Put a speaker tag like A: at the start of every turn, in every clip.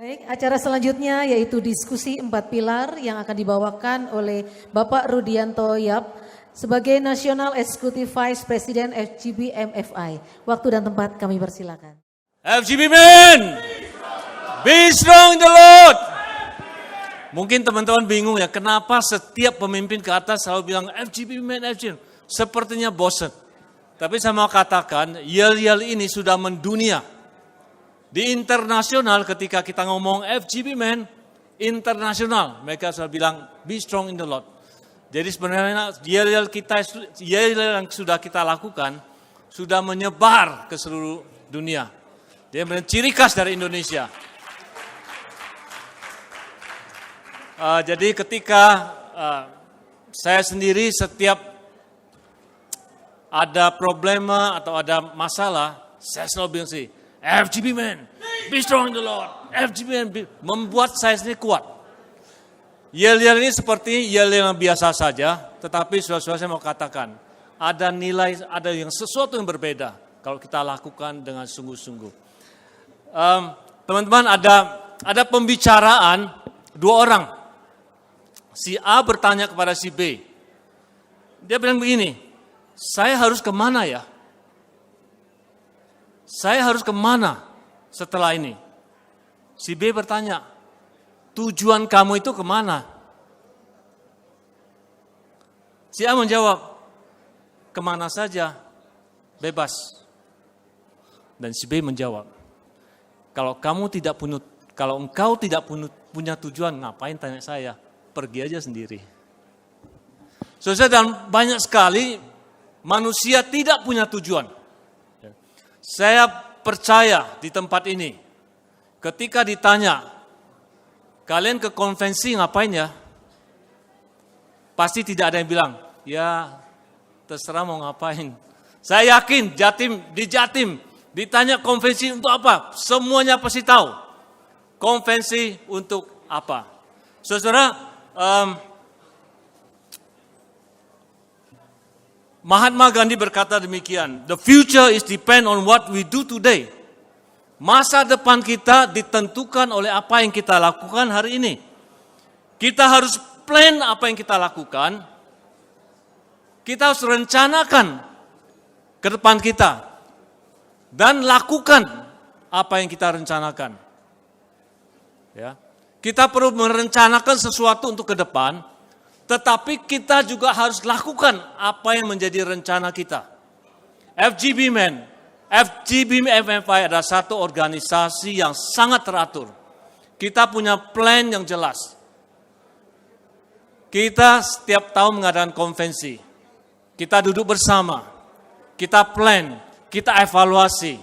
A: Baik, acara selanjutnya yaitu diskusi 4 pilar yang akan dibawakan oleh Bapak Rudianto Yap sebagai National Executive Vice President FGB MFI. Waktu dan tempat kami persilakan.
B: FGB men, be strong in the Lord. Mungkin teman-teman bingung ya, kenapa setiap pemimpin ke atas selalu bilang FGB men, FGB. Sepertinya bosan. Tapi saya mau katakan, yel-yel ini sudah mendunia. Di internasional ketika kita ngomong FGB men, internasional mereka sudah bilang be strong in the Lord. Jadi sebenarnya yel-yel yang sudah kita lakukan sudah menyebar ke seluruh dunia. Dia ciri khas dari Indonesia. Jadi ketika saya sendiri setiap ada problema atau ada masalah, saya selalu bilang sih, FGB man, be strong in the Lord. FGB man, membuat saya sendiri kuat. Yel-yel ini seperti yel-yel yang biasa saja, tetapi saudara-saudara saya mau katakan, ada nilai, ada yang sesuatu yang berbeda kalau kita lakukan dengan sungguh-sungguh. Teman-teman, ada pembicaraan dua orang. Si A bertanya kepada si B. Dia bilang begini, saya harus kemana ya? Saya harus kemana setelah ini? Si B bertanya, tujuan kamu itu kemana? Si A menjawab, kemana saja, bebas. Dan si B menjawab, kalau engkau tidak punya tujuan, ngapain tanya saya? Pergi aja sendiri. Saudara, dan banyak sekali manusia tidak punya tujuan. Saya percaya di tempat ini, ketika ditanya, kalian ke konvensi ngapain ya? Pasti tidak ada yang bilang, ya terserah mau ngapain. Saya yakin di Jatim, ditanya konvensi untuk apa? Semuanya pasti tahu. Konvensi untuk apa? Saudara, Mahatma Gandhi berkata demikian, the future is depend on what we do today. Masa depan kita ditentukan oleh apa yang kita lakukan hari ini. Kita harus plan apa yang kita lakukan. Kita harus rencanakan ke depan kita. Dan lakukan apa yang kita rencanakan. Ya. Kita perlu merencanakan sesuatu untuk ke depan. Tetapi kita juga harus lakukan apa yang menjadi rencana kita. FGB MFI adalah satu organisasi yang sangat teratur. Kita punya plan yang jelas. Kita setiap tahun mengadakan konvensi. Kita duduk bersama. Kita plan, kita evaluasi.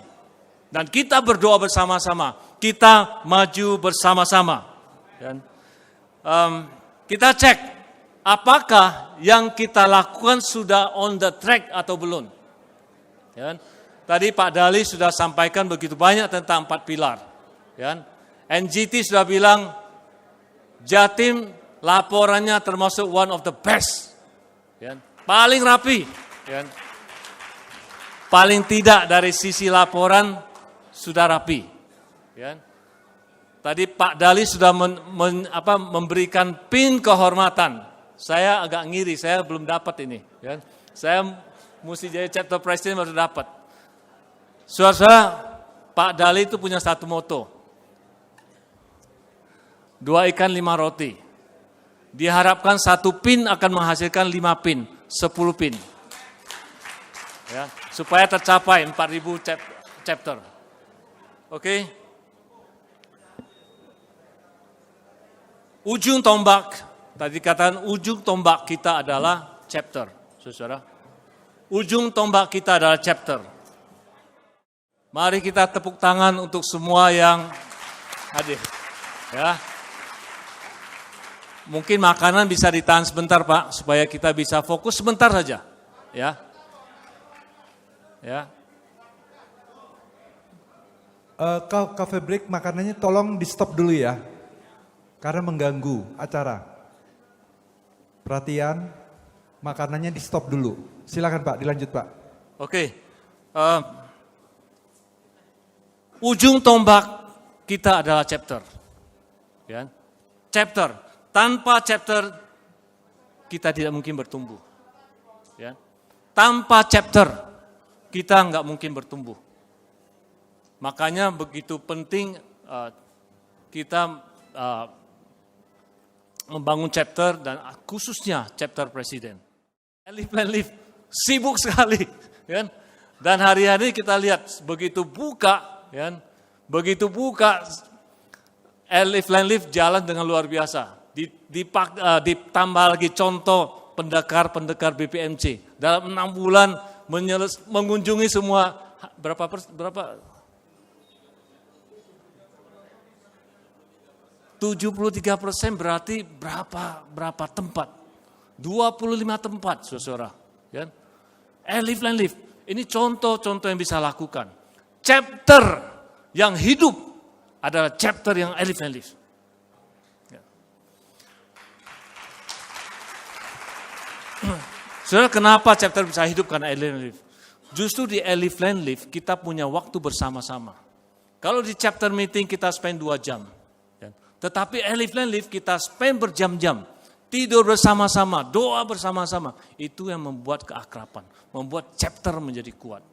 B: Dan kita berdoa bersama-sama. Kita maju bersama-sama. Kita cek. Apakah yang kita lakukan sudah on the track atau belum? Ya, tadi Pak Dali sudah sampaikan begitu banyak tentang 4 pilar. Ya, NGT sudah bilang, Jatim laporannya termasuk one of the best. Ya, paling rapi. Ya, paling tidak dari sisi laporan sudah rapi. Ya, tadi Pak Dali sudah memberikan pin kehormatan. Saya agak ngiri, saya belum dapat ini. Ya. Saya mesti jadi chapter president baru dapat. Saudara, Pak Dali itu punya satu moto. 2 ikan 5 roti. Diharapkan 1 pin akan menghasilkan 5 pin, 10 pin. Ya, supaya tercapai 4.000 chapter. Oke? Ujung tombak. Tadi katakan ujung tombak kita adalah chapter, saudara. Ujung tombak kita adalah chapter. Mari kita tepuk tangan untuk semua yang hadir. Ya. Mungkin makanan bisa ditahan sebentar Pak, supaya kita bisa fokus sebentar saja. Ya. Ya.
C: Cafe break makanannya tolong di stop dulu ya, karena mengganggu acara. Perhatian, makanannya di stop dulu. Silakan Pak, dilanjut Pak.
B: Oke. Ujung tombak kita adalah chapter. Ya. Chapter, tanpa chapter kita tidak mungkin bertumbuh. Ya. Tanpa chapter kita nggak mungkin bertumbuh. Makanya begitu penting kita membangun chapter dan khususnya chapter presiden. Elif Landleaf sibuk sekali, kan? Dan hari-hari kita lihat begitu buka, kan? Begitu buka, Elif Landleaf jalan dengan luar biasa. Ditambah lagi contoh pendekar BPMC dalam 6 bulan mengunjungi semua berapa 73% berarti berapa tempat? 25 tempat, saudara. Ya. Elif Landleaf, ini contoh-contoh yang bisa lakukan. Chapter yang hidup adalah chapter yang Elif Landleaf. Ya. Saudara, kenapa chapter bisa hidup? Karena Elif Landleaf. Justru di Elif Landleaf kita punya waktu bersama-sama. Kalau di chapter meeting kita spend 2 jam. Tetapi Elif Landleaf kita spend berjam-jam. Tidur bersama-sama, doa bersama-sama. Itu yang membuat keakraban. Membuat chapter menjadi kuat.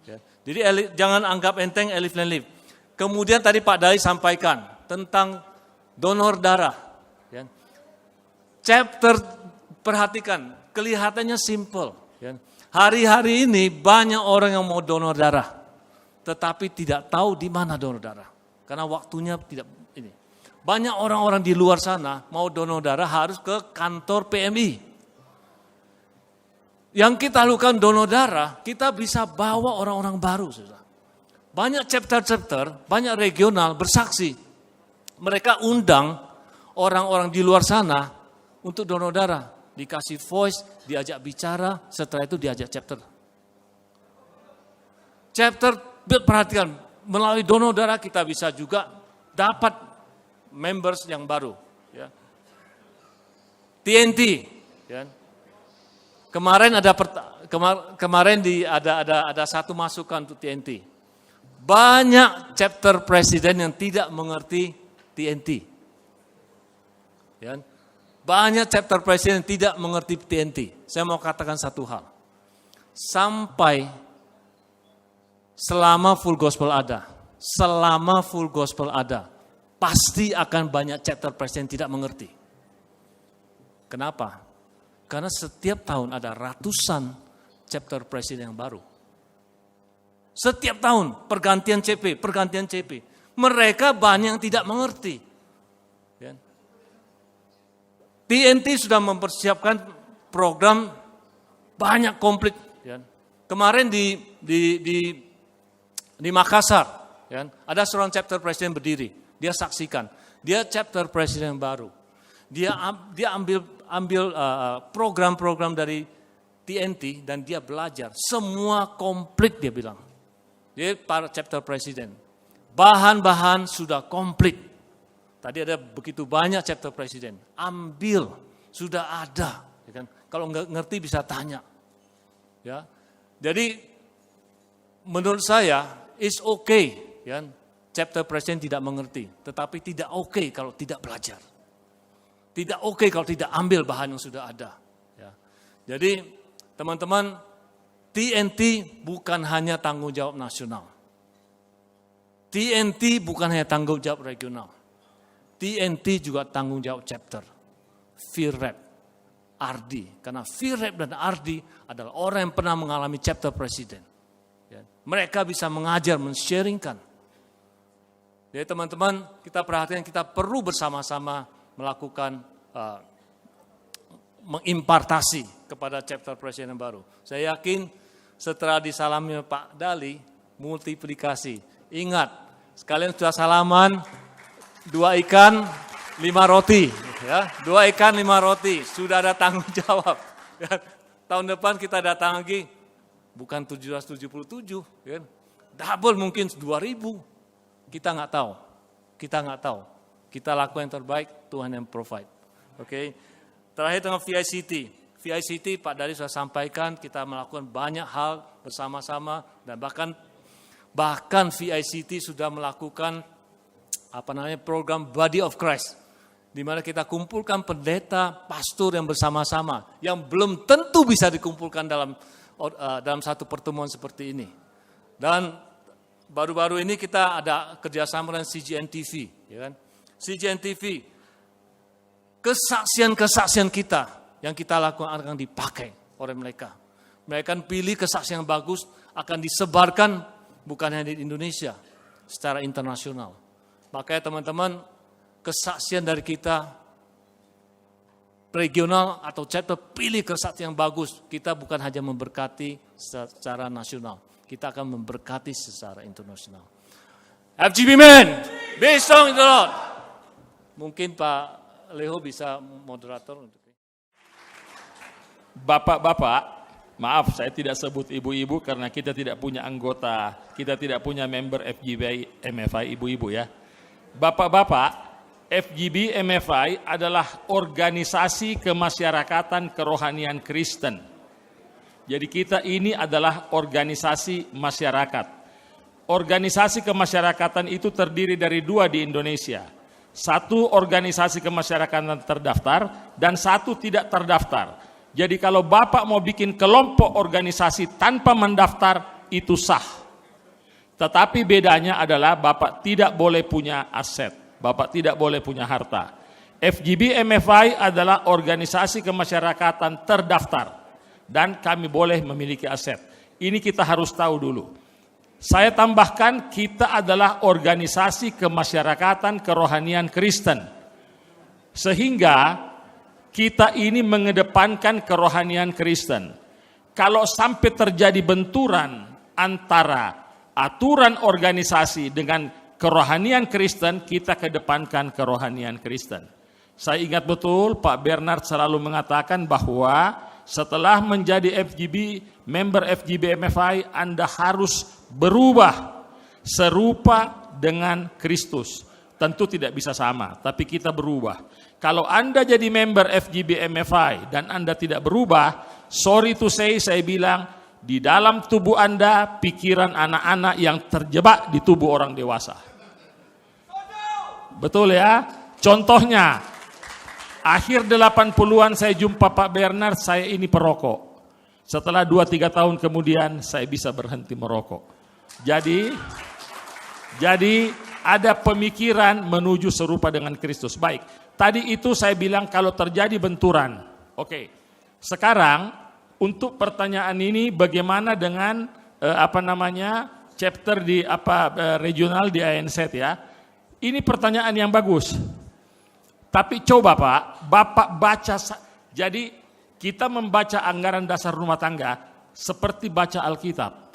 B: Ya. Jadi jangan anggap enteng Elif Landleaf. Kemudian tadi Pak Dali sampaikan tentang donor darah. Ya. Chapter, perhatikan, kelihatannya simple. Ya. Hari-hari ini banyak orang yang mau donor darah. Tetapi tidak tahu di mana donor darah. Karena waktunya tidak ini. Banyak orang-orang di luar sana mau donor darah harus ke kantor PMI. Yang kita lakukan donor darah, kita bisa bawa orang-orang baru. Saudara. Banyak chapter-chapter, banyak regional bersaksi. Mereka undang orang-orang di luar sana untuk donor darah. Dikasih voice, diajak bicara, setelah itu diajak chapter. Chapter, perhatikan, melalui donor darah kita bisa juga dapat members yang baru, ya. TNT, ya. Kemarin ada satu masukan untuk TNT. Banyak chapter presiden yang tidak mengerti TNT, ya. Banyak chapter presiden yang tidak mengerti TNT. Saya mau katakan satu hal, sampai selama full gospel ada, pasti akan banyak chapter presiden tidak mengerti. Kenapa? Karena setiap tahun ada ratusan chapter presiden yang baru. Setiap tahun pergantian CP. Mereka banyak yang tidak mengerti. Ya. TNT sudah mempersiapkan program banyak komplit. Ya. Kemarin di Makassar, ya, ada seorang chapter presiden berdiri. Dia saksikan, dia chapter presiden baru. Dia ambil program-program dari TNT dan dia belajar. Semua komplit dia bilang. Dia para chapter presiden. Bahan-bahan sudah komplit. Tadi ada begitu banyak chapter presiden. Ambil, sudah ada. Ya kan? Kalau nggak ngerti bisa tanya. Ya, jadi menurut saya it's okay. Ya. Chapter presiden tidak mengerti, tetapi tidak oke kalau tidak belajar. Tidak oke kalau tidak ambil bahan yang sudah ada. Ya. Jadi teman-teman, TNT bukan hanya tanggung jawab nasional. TNT bukan hanya tanggung jawab regional. TNT juga tanggung jawab chapter. VREP, RD. Karena VREP dan RD adalah orang yang pernah mengalami chapter presiden. Ya. Mereka bisa mengajar, men-sharingkan. Jadi teman-teman, kita perhatikan kita perlu bersama-sama melakukan mengimpartasi kepada chapter presiden yang baru. Saya yakin setelah disalami Pak Dali, multiplikasi. Ingat, sekalian sudah salaman, 2 ikan, 5 roti. Ya, 2 ikan, 5 roti. Sudah ada tanggung jawab. Ya, tahun depan kita datang lagi, bukan 777. Ya, double mungkin 2000. Kita nggak tahu. Kita lakukan yang terbaik, Tuhan yang provide. Oke. Terakhir tentang VICT. VICT Pak Dali sudah sampaikan, kita melakukan banyak hal bersama-sama dan bahkan VICT sudah melakukan program Body of Christ. di mana kita kumpulkan pendeta, pastor yang bersama-sama, yang belum tentu bisa dikumpulkan dalam satu pertemuan seperti ini. Dan baru-baru ini kita ada kerjasama dengan CGN TV, ya kan? CGN TV, kesaksian-kesaksian kita yang kita lakukan akan dipakai oleh mereka. Mereka akan pilih kesaksian yang bagus, akan disebarkan bukan hanya di Indonesia, secara internasional. Makanya teman-teman, kesaksian dari kita regional atau chapter, pilih kesaksian yang bagus. Kita bukan hanya memberkati secara nasional, kita akan memberkati secara internasional. FGB men, be strong in the Lord. Mungkin Pak Leo bisa moderator untuk ini.
D: Bapak-bapak, maaf saya tidak sebut ibu-ibu karena kita tidak punya anggota, kita tidak punya member FGB MFI ibu-ibu ya. Bapak-bapak, FGB MFI adalah organisasi kemasyarakatan kerohanian Kristen. Jadi kita ini adalah organisasi masyarakat. Organisasi kemasyarakatan itu terdiri dari 2 di Indonesia. 1 organisasi kemasyarakatan terdaftar dan 1 tidak terdaftar. Jadi kalau Bapak mau bikin kelompok organisasi tanpa mendaftar, itu sah. Tetapi bedanya adalah Bapak tidak boleh punya aset. Bapak tidak boleh punya harta. FGB MFI adalah organisasi kemasyarakatan terdaftar. Dan kami boleh memiliki aset. Ini kita harus tahu dulu. Saya tambahkan, kita adalah organisasi kemasyarakatan kerohanian Kristen. Sehingga kita ini mengedepankan kerohanian Kristen. Kalau sampai terjadi benturan antara aturan organisasi dengan kerohanian Kristen, kita kedepankan kerohanian Kristen. Saya ingat betul Pak Bernard selalu mengatakan bahwa setelah menjadi member FGB MFI, Anda harus berubah serupa dengan Kristus. Tentu tidak bisa sama, tapi kita berubah. Kalau Anda jadi member FGB MFI dan Anda tidak berubah, sorry to say, saya bilang, di dalam tubuh Anda, pikiran anak-anak yang terjebak di tubuh orang dewasa. Betul ya? Contohnya, akhir 80-an saya jumpa Pak Bernard, saya ini perokok. Setelah 2-3 tahun kemudian, saya bisa berhenti merokok. Jadi ada pemikiran menuju serupa dengan Kristus. Baik, tadi itu saya bilang kalau terjadi benturan. Oke, sekarang untuk pertanyaan ini bagaimana dengan chapter di regional di ANZ ya. Ini pertanyaan yang bagus. Tapi coba Bapak baca, jadi kita membaca anggaran dasar rumah tangga seperti baca Alkitab.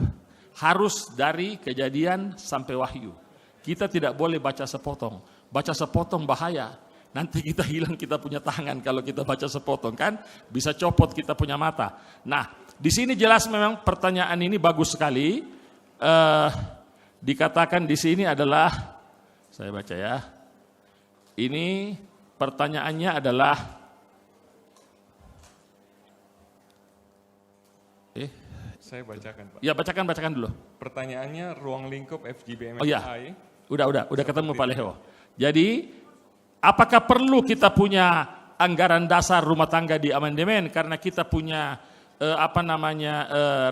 D: Harus dari Kejadian sampai Wahyu. Kita tidak boleh baca sepotong. Baca sepotong bahaya. Nanti kita hilang kita punya tangan kalau kita baca sepotong kan. Bisa copot kita punya mata. Nah, di sini jelas memang pertanyaan ini bagus sekali. Dikatakan di sini adalah, saya baca ya. Ini pertanyaannya adalah,
E: saya bacakan Pak.
D: Ya bacakan dulu.
E: Pertanyaannya ruang lingkup FGB MFI.
D: Oh ya, udah ketemu Pak Leo. Jadi, apakah perlu kita punya anggaran dasar rumah tangga di amandemen karena kita punya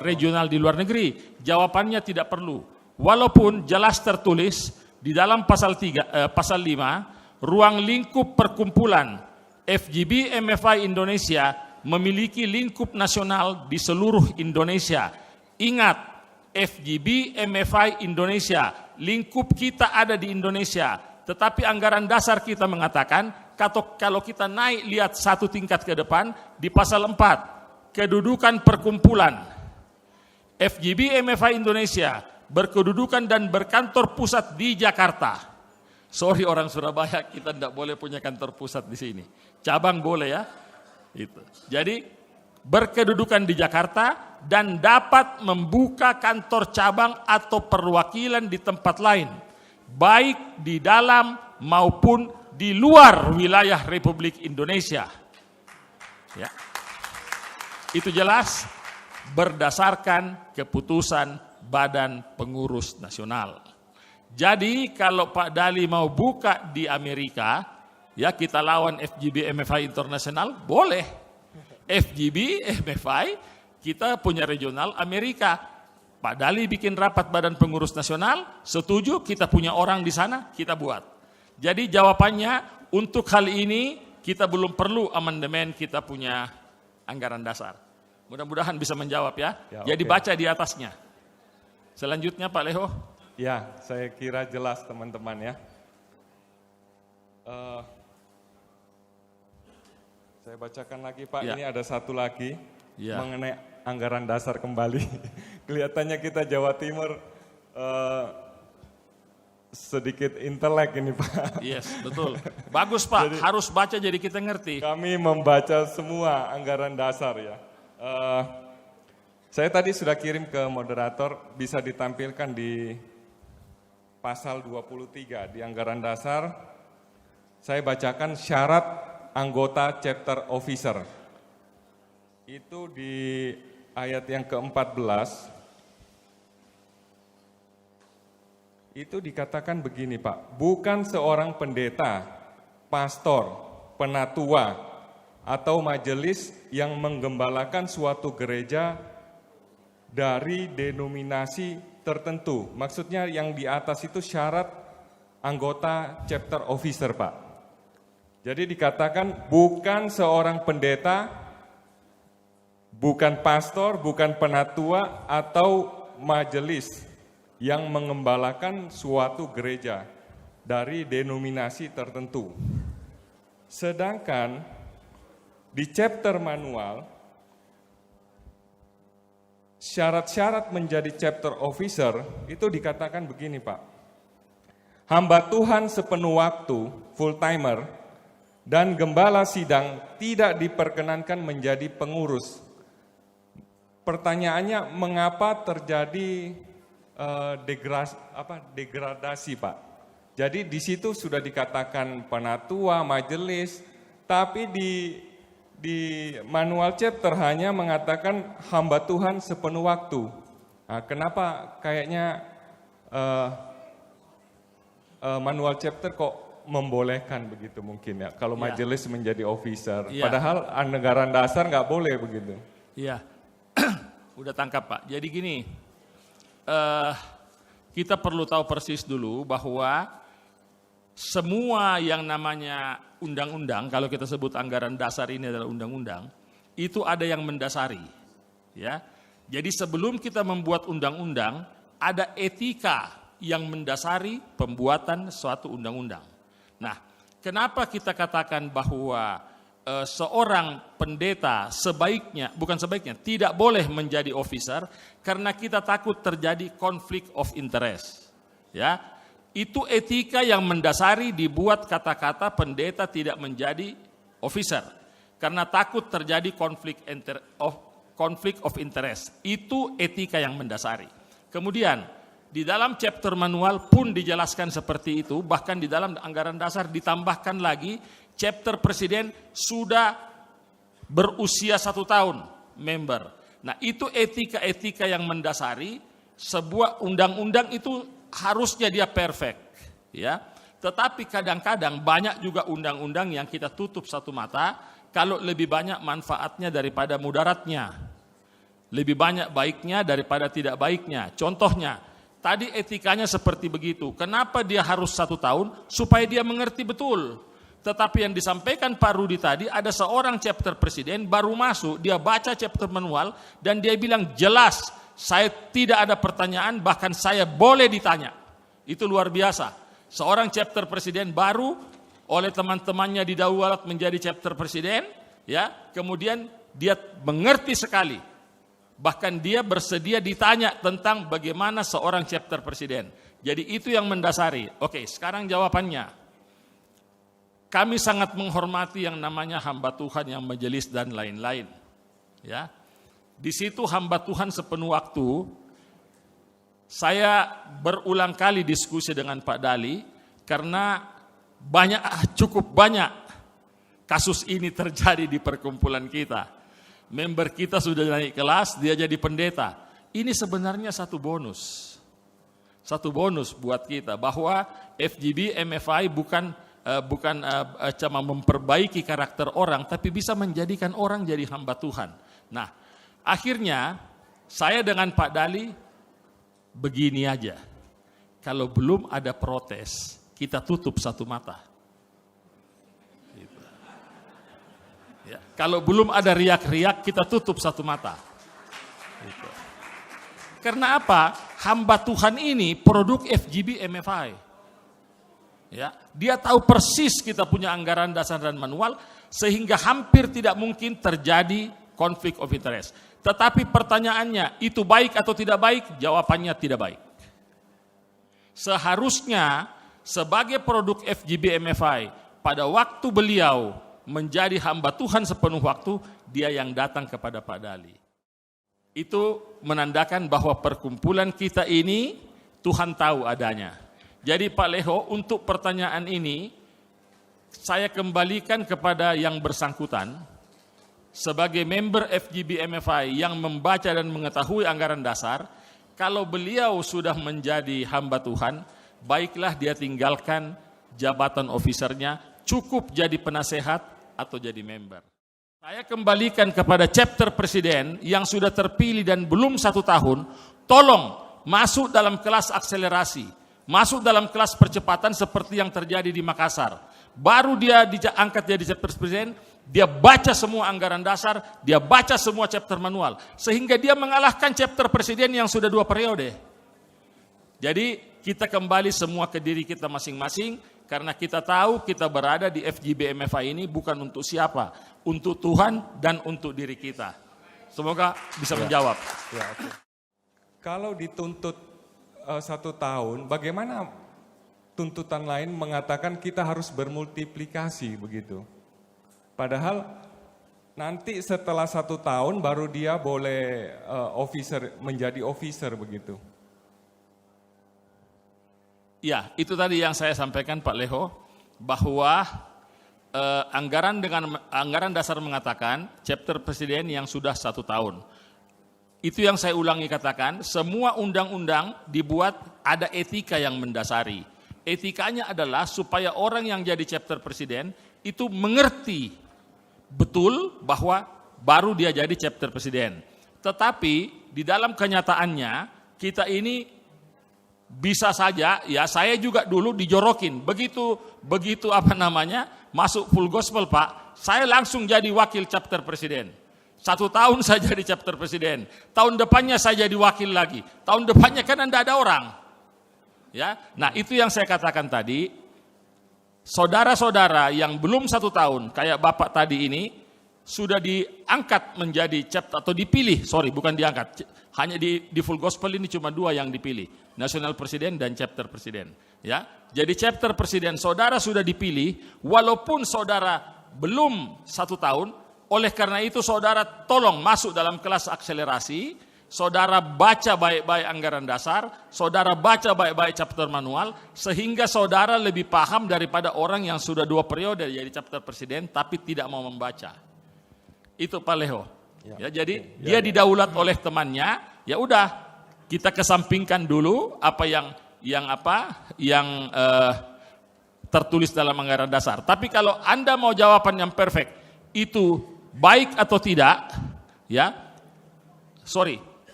D: regional di luar negeri? Jawabannya tidak perlu. Walaupun jelas tertulis di dalam pasal 5, ruang lingkup perkumpulan FGB MFI Indonesia memiliki lingkup nasional di seluruh Indonesia. Ingat, FGB MFI Indonesia, lingkup kita ada di Indonesia. Tetapi anggaran dasar kita mengatakan, kalau kita naik lihat 1 tingkat ke depan, di pasal 4, kedudukan perkumpulan FGB MFI Indonesia berkedudukan dan berkantor pusat di Jakarta. Sorry orang Surabaya, kita tidak boleh punya kantor pusat di sini. Cabang boleh ya. Itu. Jadi berkedudukan di Jakarta dan dapat membuka kantor cabang atau perwakilan di tempat lain, baik di dalam maupun di luar wilayah Republik Indonesia. Ya. Itu jelas berdasarkan keputusan Badan Pengurus Nasional. Jadi kalau Pak Dali mau buka di Amerika, Ya, kita lawan FGB MFI internasional, boleh. FGB MFI, kita punya regional Amerika. Pak Dali bikin rapat Badan Pengurus Nasional, setuju, kita punya orang di sana, kita buat. Jadi jawabannya, untuk hal ini kita belum perlu amandemen, kita punya anggaran dasar. Mudah-mudahan bisa menjawab ya. Jadi
E: oke.
D: baca di atasnya. Selanjutnya Pak Leho.
E: Ya, saya kira jelas teman-teman ya. Saya bacakan lagi Pak,
D: Ya.
E: ini ada satu lagi
D: Ya.
E: mengenai anggaran dasar kembali. Kelihatannya kita Jawa Timur sedikit intelek ini Pak.
D: Yes, betul. Bagus Pak, harus baca jadi kita ngerti.
E: Kami membaca semua anggaran dasar ya. Saya tadi sudah kirim ke moderator, bisa ditampilkan di pasal 23 di anggaran dasar. Saya bacakan syarat anggota chapter officer. Itu di ayat yang ke-14. Itu dikatakan begini Pak, bukan seorang pendeta, pastor, penatua, atau majelis yang menggembalakan suatu gereja dari denominasi tertentu. Maksudnya yang di atas itu syarat anggota chapter officer Pak. Jadi dikatakan bukan seorang pendeta, bukan pastor, bukan penatua, atau majelis yang mengembalakan suatu gereja dari denominasi tertentu. Sedangkan di chapter manual, syarat-syarat menjadi chapter officer itu dikatakan begini Pak. Hamba Tuhan sepenuh waktu, full timer, dan gembala sidang tidak diperkenankan menjadi pengurus. Pertanyaannya, mengapa terjadi degradasi Pak? Jadi di situ sudah dikatakan penatua, majelis, tapi di manual chapter hanya mengatakan hamba Tuhan sepenuh waktu. Nah, kenapa kayaknya manual chapter kok membolehkan begitu mungkin ya, kalau majelis menjadi officer, padahal anggaran dasar nggak boleh begitu.
D: Iya, udah tangkap Pak. Jadi gini, kita perlu tahu persis dulu bahwa semua yang namanya undang-undang, kalau kita sebut anggaran dasar ini adalah undang-undang, itu ada yang mendasari. Ya, jadi sebelum kita membuat undang-undang, ada etika yang mendasari pembuatan suatu undang-undang. Nah, kenapa kita katakan bahwa seorang pendeta tidak boleh menjadi officer, karena kita takut terjadi konflik of interest. Ya, itu etika yang mendasari dibuat kata-kata pendeta tidak menjadi officer, karena takut terjadi konflik of interest. Itu etika yang mendasari. Kemudian di dalam chapter manual pun dijelaskan seperti itu, bahkan di dalam anggaran dasar ditambahkan lagi chapter presiden sudah berusia 1 tahun member. Nah, itu etika-etika yang mendasari sebuah undang-undang itu harusnya dia perfect, ya. Tetapi kadang-kadang banyak juga undang-undang yang kita tutup satu mata kalau lebih banyak manfaatnya daripada mudaratnya. Lebih banyak baiknya daripada tidak baiknya. Contohnya, tadi etikanya seperti begitu. Kenapa dia harus 1 tahun? Supaya dia mengerti betul. Tetapi yang disampaikan Pak Rudi tadi, ada seorang chapter presiden baru masuk, dia baca chapter manual, dan dia bilang jelas, saya tidak ada pertanyaan, bahkan saya boleh ditanya. Itu luar biasa. Seorang chapter presiden baru, oleh teman-temannya didaulat menjadi chapter presiden, ya, kemudian dia mengerti sekali. Bahkan dia bersedia ditanya tentang bagaimana seorang chapter presiden. Jadi itu yang mendasari. Oke, sekarang jawabannya. Kami sangat menghormati yang namanya hamba Tuhan yang majelis dan lain-lain. Ya, di situ hamba Tuhan sepenuh waktu. Saya berulang kali diskusi dengan Pak Dali karena cukup banyak kasus ini terjadi di perkumpulan kita. Member kita sudah naik kelas, dia jadi pendeta. Ini sebenarnya satu bonus buat kita bahwa FGB MFI bukan cuma memperbaiki karakter orang, tapi bisa menjadikan orang jadi hamba Tuhan. Nah, akhirnya saya dengan Pak Dali begini aja. Kalau belum ada protes, kita tutup satu mata. Gitu. Ya, kalau belum ada riak-riak, kita tutup satu mata. Gitu. Karena apa? Hamba Tuhan ini produk FGB MFI. Ya, dia tahu persis kita punya anggaran dasar dan manual, sehingga hampir tidak mungkin terjadi konflik of interest. Tetapi pertanyaannya, itu baik atau tidak baik? Jawabannya tidak baik. Seharusnya sebagai produk FGB MFI, pada waktu beliau menjadi hamba Tuhan sepenuh waktu, dia yang datang kepada Pak Dali. Itu menandakan bahwa perkumpulan kita ini Tuhan tahu adanya. Jadi Pak Leho, untuk pertanyaan ini, saya kembalikan kepada yang bersangkutan, sebagai member FGB MFI yang membaca dan mengetahui anggaran dasar, kalau beliau sudah menjadi hamba Tuhan, baiklah dia tinggalkan jabatan officernya, cukup jadi penasehat atau jadi member. Saya kembalikan kepada chapter presiden yang sudah terpilih dan belum 1 tahun, tolong masuk dalam kelas akselerasi. Masuk dalam kelas percepatan seperti yang terjadi di Makassar. Baru dia diangkat jadi chapter presiden, dia baca semua anggaran dasar, dia baca semua chapter manual. Sehingga dia mengalahkan chapter presiden yang sudah 2 periode. Jadi kita kembali semua ke diri kita masing-masing, karena kita tahu kita berada di FGB MFI ini bukan untuk siapa, untuk Tuhan dan untuk diri kita. Semoga bisa menjawab.
E: Ya, okay. Kalau dituntut 1 tahun, bagaimana tuntutan lain mengatakan kita harus bermultiplikasi begitu? Padahal nanti setelah 1 tahun baru dia boleh menjadi officer begitu.
D: Ya, itu tadi yang saya sampaikan Pak Leho, bahwa anggaran dasar mengatakan chapter presiden yang sudah 1 tahun. Itu yang saya ulangi katakan, semua undang-undang dibuat ada etika yang mendasari. Etikanya adalah supaya orang yang jadi chapter presiden itu mengerti betul bahwa baru dia jadi chapter presiden. Tetapi di dalam kenyataannya kita ini bisa saja, ya saya juga dulu dijorokin, begitu masuk full gospel Pak, saya langsung jadi wakil chapter presiden. 1 tahun saya jadi chapter presiden, tahun depannya saya jadi wakil lagi, tahun depannya kan tidak ada orang. Ya, nah itu yang saya katakan tadi, saudara-saudara yang belum 1 tahun, kayak Bapak tadi ini, sudah diangkat menjadi chapter, atau dipilih, bukan diangkat, hanya di full gospel ini cuma 2 yang dipilih, national presiden dan chapter presiden. Ya, jadi chapter presiden saudara sudah dipilih, walaupun saudara belum 1 tahun. Oleh karena itu saudara tolong masuk dalam kelas akselerasi, saudara baca baik-baik anggaran dasar, saudara baca baik-baik chapter manual, sehingga saudara lebih paham daripada orang yang sudah 2 periode jadi chapter presiden tapi tidak mau membaca. Itu Pak Leho. Ya, jadi dia didaulat oleh temannya, ya udah kita kesampingkan dulu apa yang tertulis dalam anggaran dasar. Tapi kalau Anda mau jawaban yang perfect, itu baik atau tidak,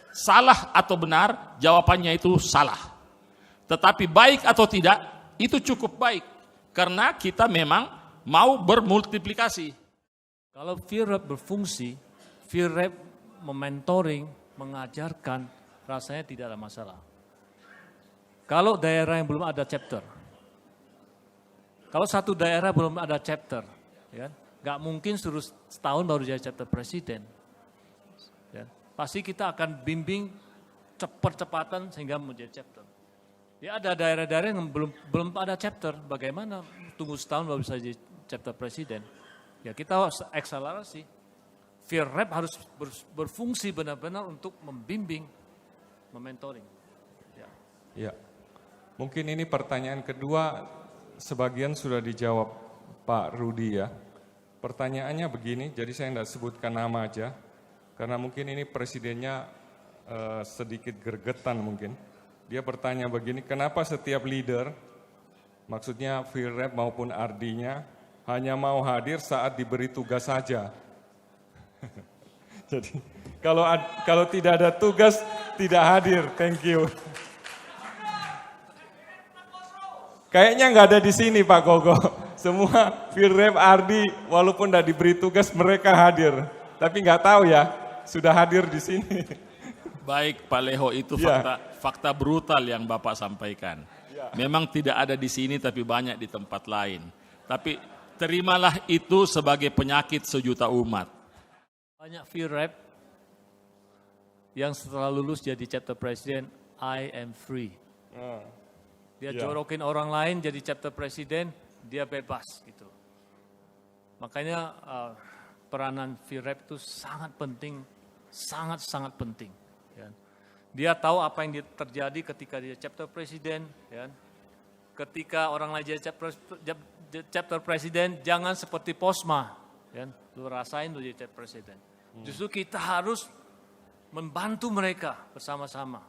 D: salah atau benar, jawabannya itu salah. Tetapi baik atau tidak, itu cukup baik. Karena kita memang mau bermultiplikasi.
F: Kalau FIREP berfungsi, FIREP mementoring, mengajarkan, rasanya tidak ada masalah. Kalau daerah yang belum ada chapter, kalau satu daerah belum ada chapter, ya, nggak mungkin suruh setahun baru jadi chapter presiden. Ya, pasti kita akan bimbing percepatan sehingga menjadi chapter. Ya ada daerah-daerah yang belum ada chapter, bagaimana tunggu setahun baru bisa jadi chapter presiden. Ya kita akselerasi. FIREP harus berfungsi benar-benar untuk membimbing, mementoring.
E: Ya. Mungkin ini pertanyaan kedua, sebagian sudah dijawab Pak Rudi ya. Pertanyaannya begini, jadi saya tidak sebutkan nama aja, karena mungkin ini presidennya sedikit gergetan mungkin. Dia bertanya begini, kenapa setiap leader Maksudnya field rep maupun RD-nya hanya mau hadir saat diberi tugas saja. Jadi kalau tidak ada tugas tidak hadir. Thank you. Kayaknya nggak ada di sini Pak Gogo. Semua field rep RD walaupun tidak diberi tugas mereka hadir. Tapi nggak tahu ya, sudah hadir di sini.
D: Baik Pak Leho, itu fakta brutal yang Bapak sampaikan. Memang tidak ada di sini tapi banyak di tempat lain. Tapi terimalah itu sebagai penyakit sejuta umat.
F: Banyak field rep yang setelah lulus jadi chapter president, I am free. Dia jorokin orang lain jadi chapter president, dia bebas gitu. Makanya peranan field rep itu sangat penting, sangat penting. Ya. Dia tahu apa yang terjadi ketika dia chapter president. Ya. Ketika orang lain jadi chapter president, jangan seperti Posma. Ya. Lu rasain tuh jadi chapter president. Justru kita harus membantu mereka bersama-sama.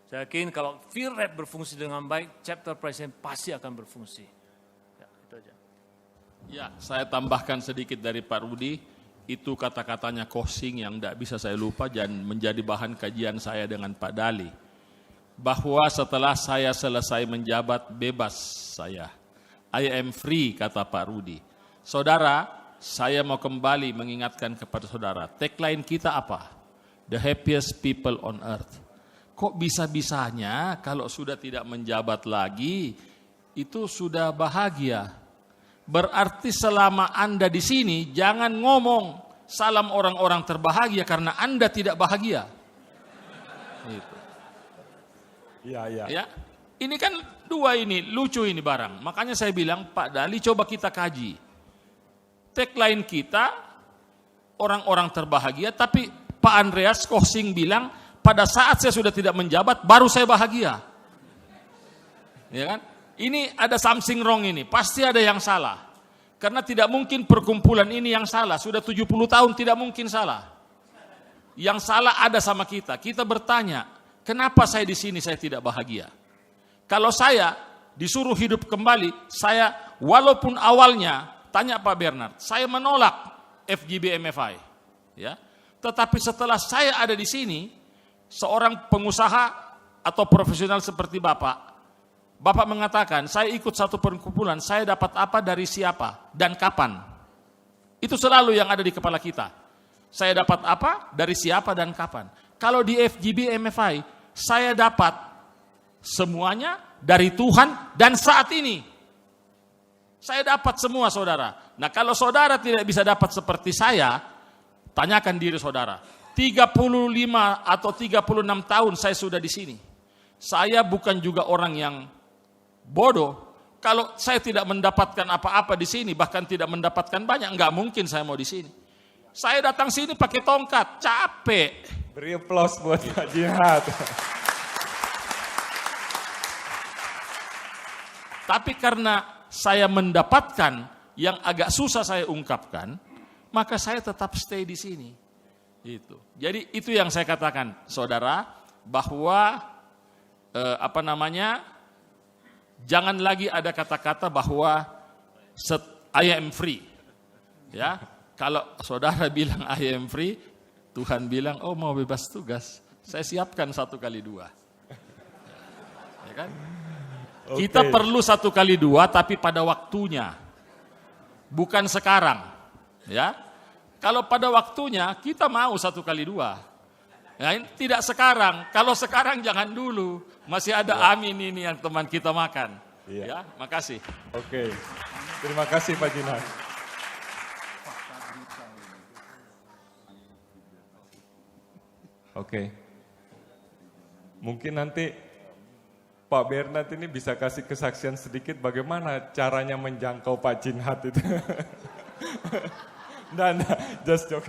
F: Saya yakin kalau field rep berfungsi dengan baik, chapter president pasti akan berfungsi. Ya, itu aja.
D: Ya, saya tambahkan sedikit dari Pak Rudi, itu kata-katanya Kosing yang tidak bisa saya lupa dan menjadi bahan kajian saya dengan Pak Dali. Bahwa setelah saya selesai menjabat, bebas saya. I am free, kata Pak Rudi. Saudara, saya mau kembali mengingatkan kepada saudara, tagline kita apa? The happiest people on earth. Kok bisa-bisanya kalau sudah tidak menjabat lagi, itu sudah bahagia. Berarti selama Anda di sini, jangan ngomong salam orang-orang terbahagia karena Anda tidak bahagia. Gitu. Ya. Ini kan dua ini, lucu ini barang. Makanya saya bilang, Pak Dali coba kita kaji. Tagline kita, orang-orang terbahagia, tapi Pak Andreas Kosing bilang, pada saat saya sudah tidak menjabat, baru saya bahagia. Ya kan? Ini ada something wrong ini, pasti ada yang salah. Karena tidak mungkin perkumpulan ini yang salah, sudah 70 tahun tidak mungkin salah. Yang salah ada sama kita. Kita bertanya, kenapa saya di sini saya tidak bahagia? Kalau saya disuruh hidup kembali, saya walaupun awalnya, tanya Pak Bernard, saya menolak FGB MFI. Ya. Tetapi setelah saya ada di sini, seorang pengusaha atau profesional seperti Bapak mengatakan, saya ikut satu perkumpulan, saya dapat apa dari siapa dan kapan. Itu selalu yang ada di kepala kita. Saya dapat apa dari siapa dan kapan. Kalau di FGB MFI, saya dapat semuanya dari Tuhan dan saat ini. Saya dapat semua saudara. Nah kalau saudara tidak bisa dapat seperti saya, tanyakan diri saudara. 35 atau 36 tahun saya sudah di sini. Saya bukan juga orang yang bodoh. Kalau saya tidak mendapatkan apa-apa di sini, bahkan tidak mendapatkan banyak, enggak mungkin saya mau di sini. Saya datang sini pakai tongkat, capek.
E: Beri aplaus buat Pak Jihad.
D: Tapi karena saya mendapatkan yang agak susah saya ungkapkan, maka saya tetap stay di sini. Itu. Jadi itu yang saya katakan, saudara, bahwa jangan lagi ada kata-kata bahwa I am free. Ya, kalau saudara bilang I am free, Tuhan bilang, oh mau bebas tugas, saya siapkan 1x2. Ya kan? Okay. Kita perlu 1x2 tapi pada waktunya, bukan sekarang. Ya. Kalau pada waktunya kita mau 1x2. Ya, tidak sekarang. Kalau sekarang jangan dulu. Masih ada amin ini yang teman kita makan. Ya, makasih.
E: Oke. Terima kasih Pak Jinan. Oke. Mungkin nanti Pak Bernard ini bisa kasih kesaksian sedikit bagaimana caranya menjangkau Pak Jinhat itu. Nah, just joke.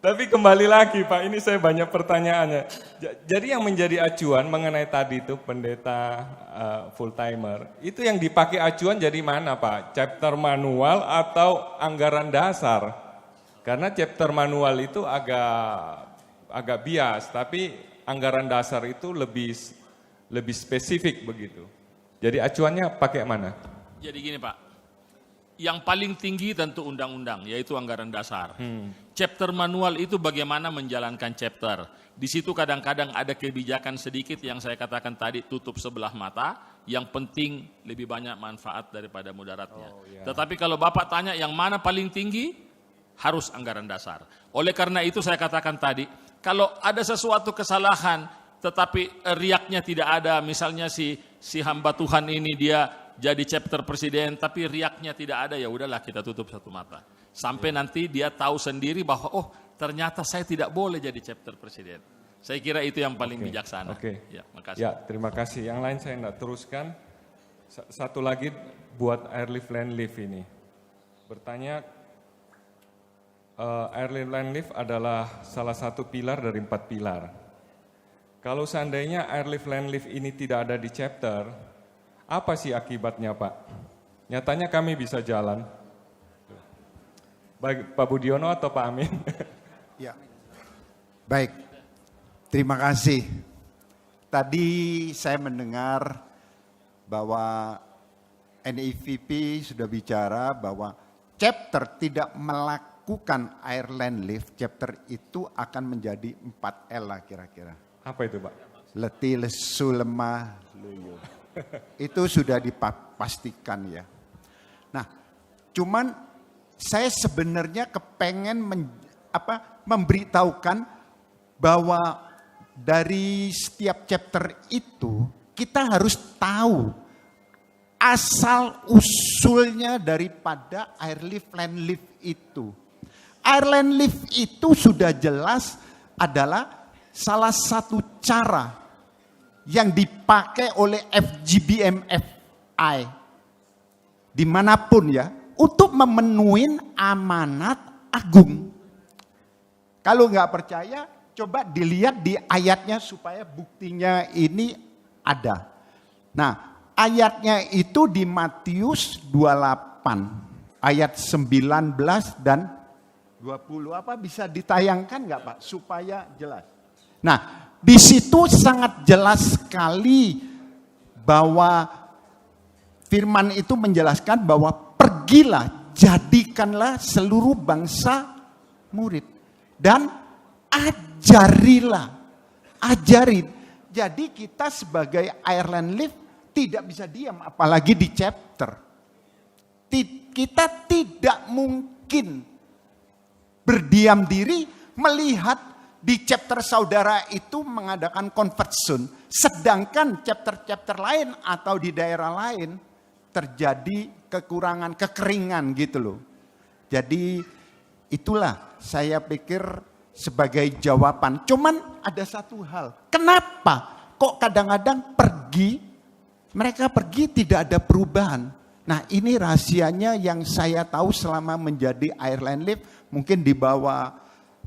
E: Tapi kembali lagi Pak, ini saya banyak pertanyaannya. Jadi yang menjadi acuan mengenai tadi itu pendeta full timer, itu yang dipakai acuan jadi mana Pak? Chapter manual atau anggaran dasar? Karena chapter manual itu agak bias, tapi anggaran dasar itu lebih spesifik begitu. Jadi acuannya pakai mana?
D: Jadi gini Pak, yang paling tinggi tentu undang-undang, yaitu anggaran dasar. Chapter manual itu bagaimana menjalankan chapter. Di situ kadang-kadang ada kebijakan sedikit yang saya katakan tadi, tutup sebelah mata, yang penting lebih banyak manfaat daripada mudaratnya. Tetapi kalau Bapak tanya yang mana paling tinggi, harus anggaran dasar. Oleh karena itu saya katakan tadi, kalau ada sesuatu kesalahan, tetapi riaknya tidak ada, misalnya si hamba Tuhan ini dia jadi chapter presiden, tapi riaknya tidak ada, ya udahlah kita tutup satu mata. Sampai nanti dia tahu sendiri bahwa, oh ternyata saya tidak boleh jadi chapter presiden. Saya kira itu yang paling bijaksana. Ya, makasih.
E: Ya, terima kasih. Yang lain saya tidak teruskan. Satu lagi buat airlift landlift ini. Bertanya, airlift landlift adalah salah satu pilar dari 4 pilar. Kalau seandainya airlift landlift ini tidak ada di chapter, apa sih akibatnya Pak? Nyatanya kami bisa jalan. Baik Pak Budiono atau Pak Amin?
G: Ya, baik. Terima kasih. Tadi saya mendengar bahwa NIVP sudah bicara bahwa chapter tidak melakukan airline lift, chapter itu akan menjadi 4L lah kira-kira.
E: Apa itu Pak?
G: Letih, lesu, lemah, loyo. Itu sudah dipastikan ya. Nah, cuman saya sebenarnya kepengen memberitahukan bahwa dari setiap chapter itu kita harus tahu asal usulnya daripada airlift landlift itu. Airline lift itu sudah jelas adalah salah satu cara yang dipakai oleh FGBMFI dimanapun ya untuk memenuhi amanat agung. Kalau nggak percaya, coba dilihat di ayatnya supaya buktinya ini ada. Nah, ayatnya itu di Matius 28, ayat 19 dan 20. Apa bisa ditayangkan nggak Pak? Supaya jelas. Nah, di situ sangat jelas sekali bahwa firman itu menjelaskan bahwa pergilah, jadikanlah seluruh bangsa murid. Dan ajarin. Jadi kita sebagai airline lift tidak bisa diam, apalagi di chapter. Kita tidak mungkin berdiam diri melihat di chapter saudara itu mengadakan conversion, sedangkan chapter-chapter lain atau di daerah lain terjadi kekurangan, kekeringan gitu loh. Jadi itulah saya pikir sebagai jawaban. Cuman ada satu hal, kenapa kok kadang-kadang mereka pergi tidak ada perubahan. Nah ini rahasianya yang saya tahu selama menjadi airline lift, mungkin di bawah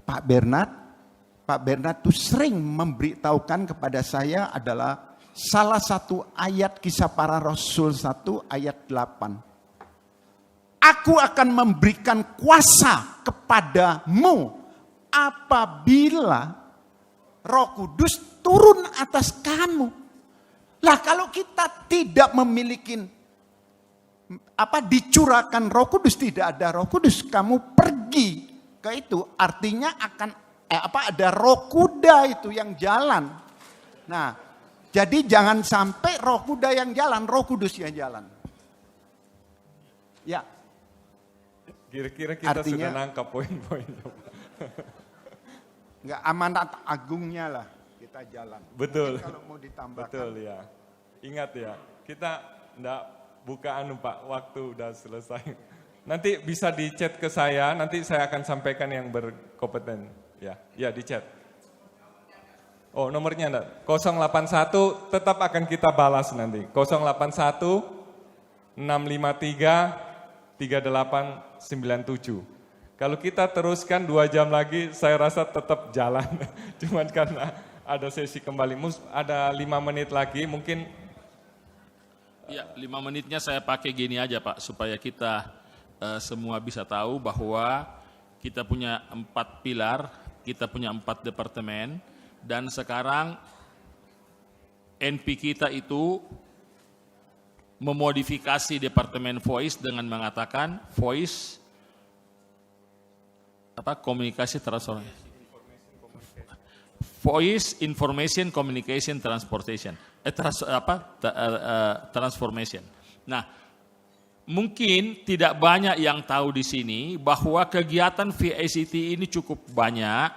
G: Pak Bernard. Pak Bernard itu sering memberitahukan kepada saya adalah salah satu ayat Kisah Para Rasul 1 ayat 8. Aku akan memberikan kuasa kepadamu apabila Roh Kudus turun atas kamu. Lah kalau kita tidak memiliki dicurahkan Roh Kudus, tidak ada Roh Kudus, kamu pergi ke itu artinya akan ada roh kuda itu yang jalan. Nah, jadi jangan sampai roh kuda yang jalan, Roh Kudus yang jalan. Ya.
E: Kira-kira kita
G: artinya,
E: sudah nangkap poin-poinnya.
G: Enggak, amanat agungnya lah kita jalan.
E: Betul.
G: Mungkin kalau mau ditambahkan.
E: Betul ya. Ingat ya, kita enggak buka Pak, waktu udah selesai. Nanti bisa di chat ke saya, nanti saya akan sampaikan yang berkompeten. Ya di chat. Oh nomornya enggak, 081 tetap akan kita balas nanti. 081 653 3897. Kalau kita teruskan 2 jam lagi, saya rasa tetap jalan. Cuman karena ada sesi kembali, ada 5 menit lagi mungkin.
D: Ya 5 menitnya saya pakai gini aja Pak, supaya kita semua bisa tahu bahwa kita punya 4 pilar, kita punya 4 departemen, dan sekarang NP kita itu memodifikasi Departemen Voice dengan mengatakan Voice komunikasi transformasi. Voice Information Communication Transportation. Transformation. Nah, mungkin tidak banyak yang tahu di sini bahwa kegiatan VICT ini cukup banyak,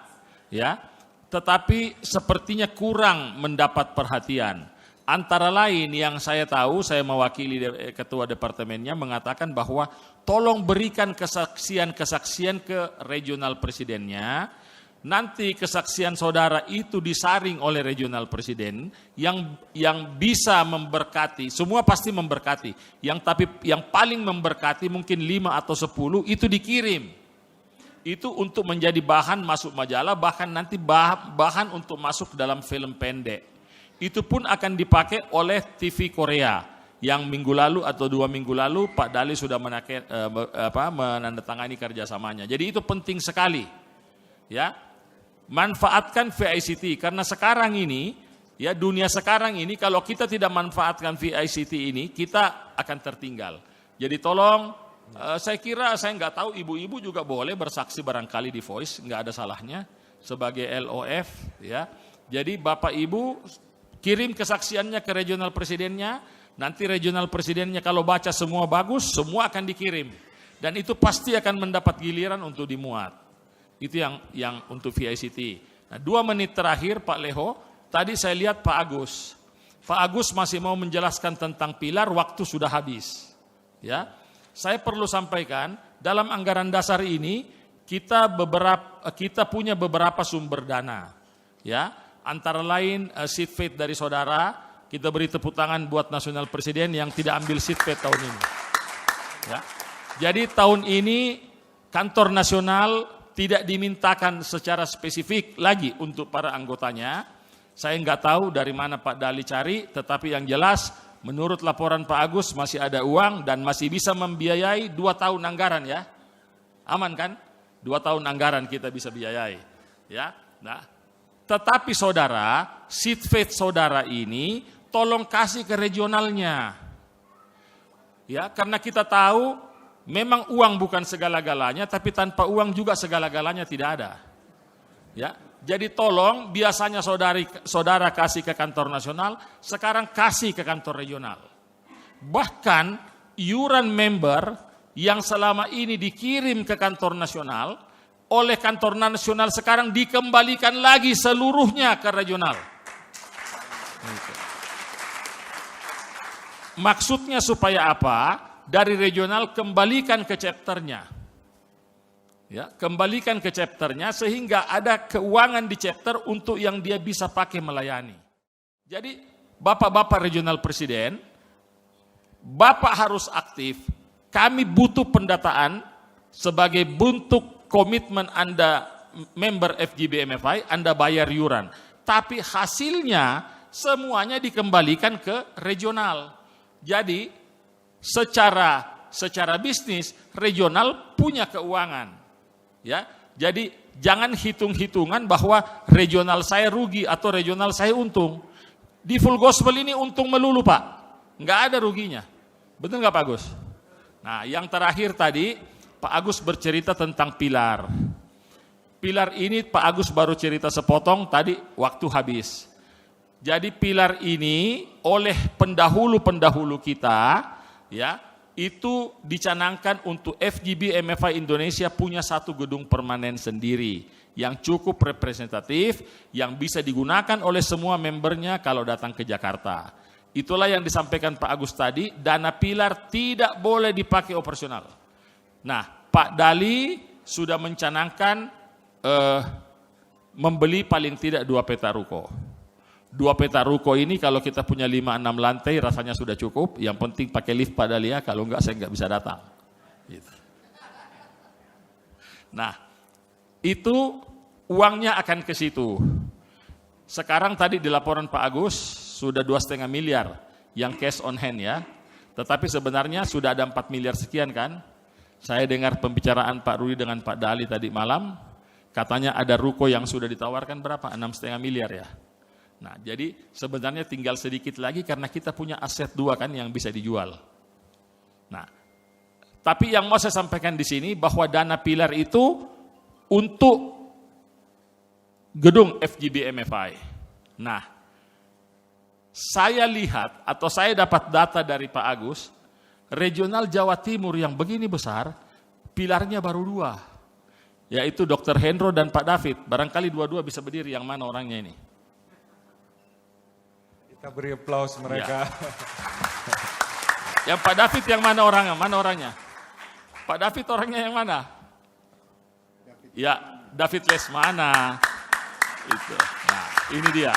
D: ya, tetapi sepertinya kurang mendapat perhatian. Antara lain yang saya tahu, saya mewakili ketua departemennya mengatakan bahwa tolong berikan kesaksian-kesaksian ke regional presidennya. Nanti kesaksian saudara itu disaring oleh regional presiden yang bisa memberkati, semua pasti memberkati. Yang paling memberkati mungkin 5 atau 10 itu dikirim. Itu untuk menjadi bahan masuk majalah, bahkan nanti bahan untuk masuk dalam film pendek. Itu pun akan dipakai oleh TV Korea yang minggu lalu atau 2 minggu lalu Pak Dali sudah menandatangani kerjasamanya. Jadi itu penting sekali, ya, manfaatkan VICT karena sekarang ini, ya, dunia sekarang ini kalau kita tidak manfaatkan VICT ini kita akan tertinggal. Jadi tolong, saya kira saya nggak tahu ibu-ibu juga boleh bersaksi barangkali di Voice, nggak ada salahnya sebagai LOF, ya. Jadi Bapak Ibu kirim kesaksiannya ke regional presidennya, nanti regional presidennya kalau baca semua bagus, semua akan dikirim. Dan itu pasti akan mendapat giliran untuk dimuat. Itu yang untuk VICT. Nah, 2 menit terakhir Pak Leho, tadi saya lihat Pak Agus. Pak Agus masih mau menjelaskan tentang pilar, waktu sudah habis. Ya, saya perlu sampaikan, dalam anggaran dasar ini, kita punya beberapa sumber dana. Ya, antara lain seat faith dari saudara, kita beri tepuk tangan buat Nasional Presiden yang tidak ambil seat faith tahun ini. Ya. Jadi tahun ini kantor nasional tidak dimintakan secara spesifik lagi untuk para anggotanya. Saya nggak tahu dari mana Pak Dali cari, tetapi yang jelas menurut laporan Pak Agus masih ada uang dan masih bisa membiayai 2 tahun anggaran, ya. Aman kan? 2 tahun anggaran kita bisa biayai. Ya. Nah, tetapi saudara, seat faith saudara ini tolong kasih ke regionalnya. Ya, karena kita tahu memang uang bukan segala-galanya, tapi tanpa uang juga segala-galanya tidak ada. Ya, jadi tolong biasanya saudara kasih ke kantor nasional, sekarang kasih ke kantor regional. Bahkan iuran member yang selama ini dikirim ke kantor nasional, oleh kantor nasional sekarang dikembalikan lagi seluruhnya ke regional. Maksudnya supaya apa? Dari regional kembalikan ke chapternya. Ya, kembalikan ke chapternya sehingga ada keuangan di chapter untuk yang dia bisa pakai melayani. Jadi Bapak-bapak regional presiden, Bapak harus aktif. Kami butuh pendataan sebagai bentuk komitmen Anda member FGB MFI, Anda bayar iuran. Tapi hasilnya semuanya dikembalikan ke regional. Jadi secara bisnis regional punya keuangan. Ya, jadi jangan hitung-hitungan bahwa regional saya rugi atau regional saya untung. Di Full Gospel ini untung melulu, Pak. Nggak ada ruginya. Betul nggak Pak Agus? Nah, yang terakhir tadi Pak Agus bercerita tentang pilar. Pilar ini Pak Agus baru cerita sepotong, tadi waktu habis. Jadi pilar ini oleh pendahulu-pendahulu kita, ya, itu dicanangkan untuk FGB MFI Indonesia punya 1 gedung permanen sendiri yang cukup representatif, yang bisa digunakan oleh semua membernya kalau datang ke Jakarta. Itulah yang disampaikan Pak Agus tadi, dana pilar tidak boleh dipakai operasional. Nah, Pak Dali sudah mencanangkan membeli paling tidak 2 peta ruko. 2 peta ruko ini kalau kita punya 5-6 lantai rasanya sudah cukup. Yang penting pakai lift Pak Dali, ya, kalau enggak saya enggak bisa datang. Gitu. Nah, itu uangnya akan ke situ. Sekarang tadi di laporan Pak Agus sudah 2,5 miliar yang cash on hand, ya. Tetapi sebenarnya sudah ada 4 miliar sekian kan. Saya dengar pembicaraan Pak Rudi dengan Pak Dali tadi malam, katanya ada ruko yang sudah ditawarkan berapa? 6,5 miliar, ya. Nah, jadi sebenarnya tinggal sedikit lagi karena kita punya aset 2 kan yang bisa dijual. Nah, tapi yang mau saya sampaikan di sini bahwa dana pilar itu untuk gedung FGB MFI. Nah, saya lihat atau saya dapat data dari Pak Agus, regional Jawa Timur yang begini besar, pilarnya baru 2, yaitu Dr. Hendro dan Pak David. Barangkali dua-dua bisa berdiri, yang mana orangnya ini?
E: Kita beri aplaus mereka.
D: Yang Pak David yang mana orangnya? Mana orangnya? Pak David orangnya yang mana? Ya, David Lesmana. Itu. Nah, ini dia.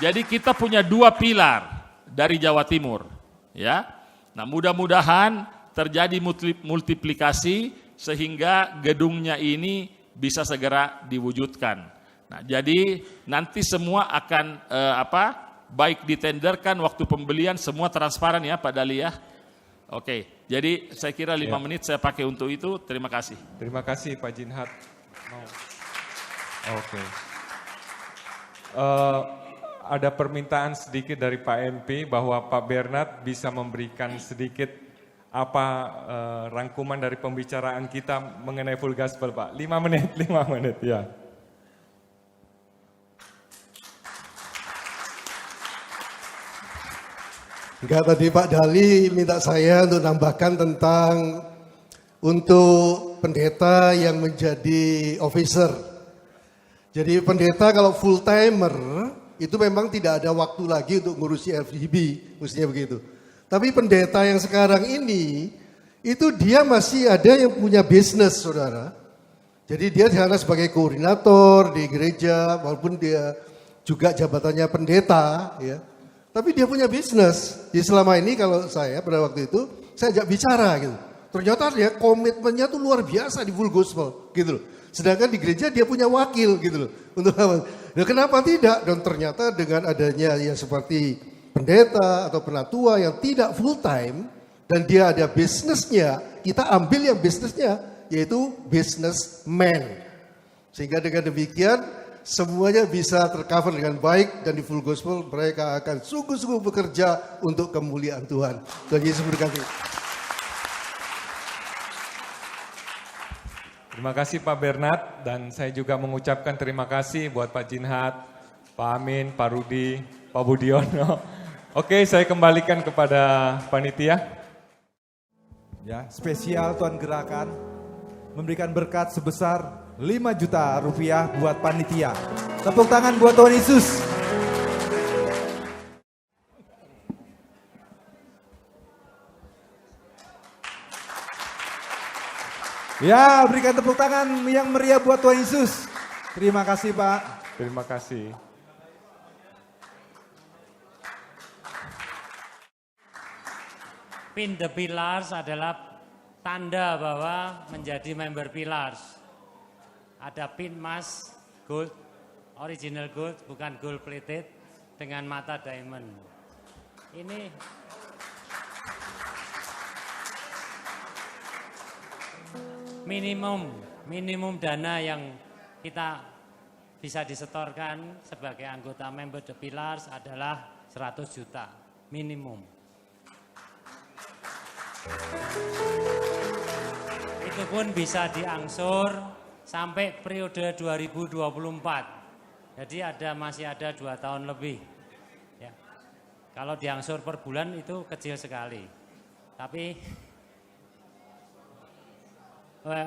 D: Jadi kita punya 2 pilar dari Jawa Timur, ya. Nah, mudah-mudahan terjadi multiplikasi sehingga gedungnya ini bisa segera diwujudkan. Nah, jadi nanti semua akan baik ditenderkan, waktu pembelian semua transparan ya Pak Dali ya. Oke, jadi saya kira 5 menit saya pakai untuk itu. Terima kasih.
E: Terima kasih Pak Jinhat. Oke. Ada permintaan sedikit dari Pak MP bahwa Pak Bernard bisa memberikan sedikit rangkuman dari pembicaraan kita mengenai full gospel, Pak. 5 menit ya.
H: Enggak, tadi Pak Dali minta saya untuk nambahkan tentang untuk pendeta yang menjadi officer. Jadi pendeta kalau full timer itu memang tidak ada waktu lagi untuk ngurusi FGB, mestinya begitu. Tapi pendeta yang sekarang ini itu dia masih ada yang punya bisnis, saudara. Jadi dia di sana sebagai koordinator di gereja, walaupun dia juga jabatannya pendeta, ya. Tapi dia punya bisnis. Jadi selama ini kalau saya pada waktu itu, saya ajak bicara gitu. Ternyata dia komitmennya tuh luar biasa di full gospel gitu loh. Sedangkan di gereja dia punya wakil gitu loh. Untuk apa? Nah, kenapa tidak? Dan ternyata dengan adanya yang seperti pendeta atau penatua yang tidak full time, dan dia ada bisnisnya, kita ambil yang bisnisnya, yaitu businessman. Sehingga dengan demikian, semuanya bisa tercover dengan baik dan di full gospel mereka akan sungguh-sungguh bekerja untuk kemuliaan Tuhan. Tuhan Yesus berkati.
E: Terima kasih Pak Bernard dan saya juga mengucapkan terima kasih buat Pak Jinhat, Pak Amin, Pak Rudi, Pak Budiono. Oke, saya kembalikan kepada panitia.
C: Ya, spesial Tuhan Gerakan memberikan berkat sebesar 5 juta rupiah buat panitia. Tepuk tangan buat Tuhan Yesus. Ya, berikan tepuk tangan yang meriah buat Tuhan Yesus. Terima kasih Pak.
E: Terima kasih.
I: Pin the Pillars adalah tanda bahwa menjadi member Pillars. Ada pin emas, gold, original gold, bukan gold plated, dengan mata diamond. Ini minimum dana yang kita bisa disetorkan sebagai anggota member The Pillars adalah 100 juta, minimum. Itu pun bisa diangsur sampai periode 2024. Jadi masih ada 2 tahun lebih. Ya. Kalau diangsur per bulan itu kecil sekali. Tapi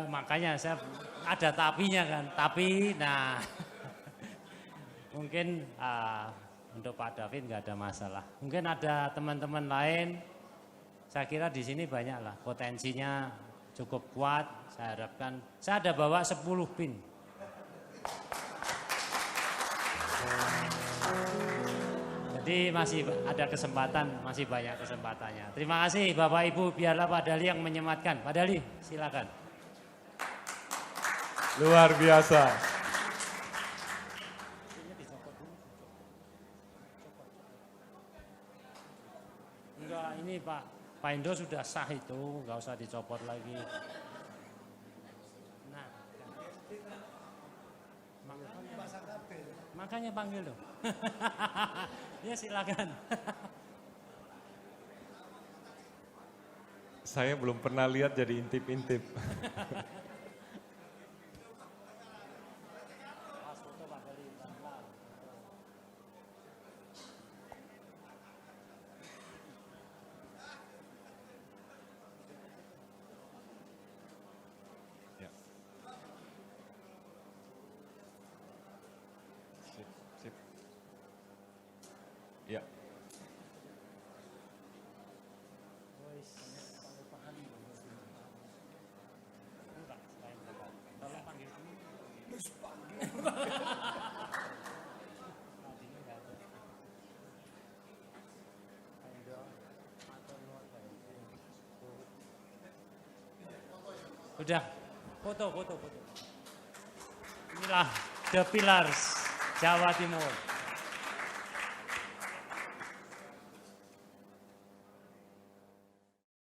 I: makanya saya ada tapinya kan. Tapi nah mungkin untuk Pak David nggak ada masalah. Mungkin ada teman-teman lain. Saya kira di sini banyaklah potensinya cukup kuat. Saya harapkan, saya ada bawa 10 pin. Jadi masih ada kesempatan, masih banyak kesempatannya. Terima kasih Bapak Ibu, biarlah Pak Dali yang menyematkan. Pak Dali, silakan.
E: Luar biasa.
I: Enggak, ini Pak Indo sudah sah itu, enggak usah dicopot lagi. Makanya panggil dong. Ya silakan.
E: Saya belum pernah lihat jadi intip-intip. Ya. Sip, sip. Ya.
I: Udah, foto. Inilah The Pillars Jawa Timur.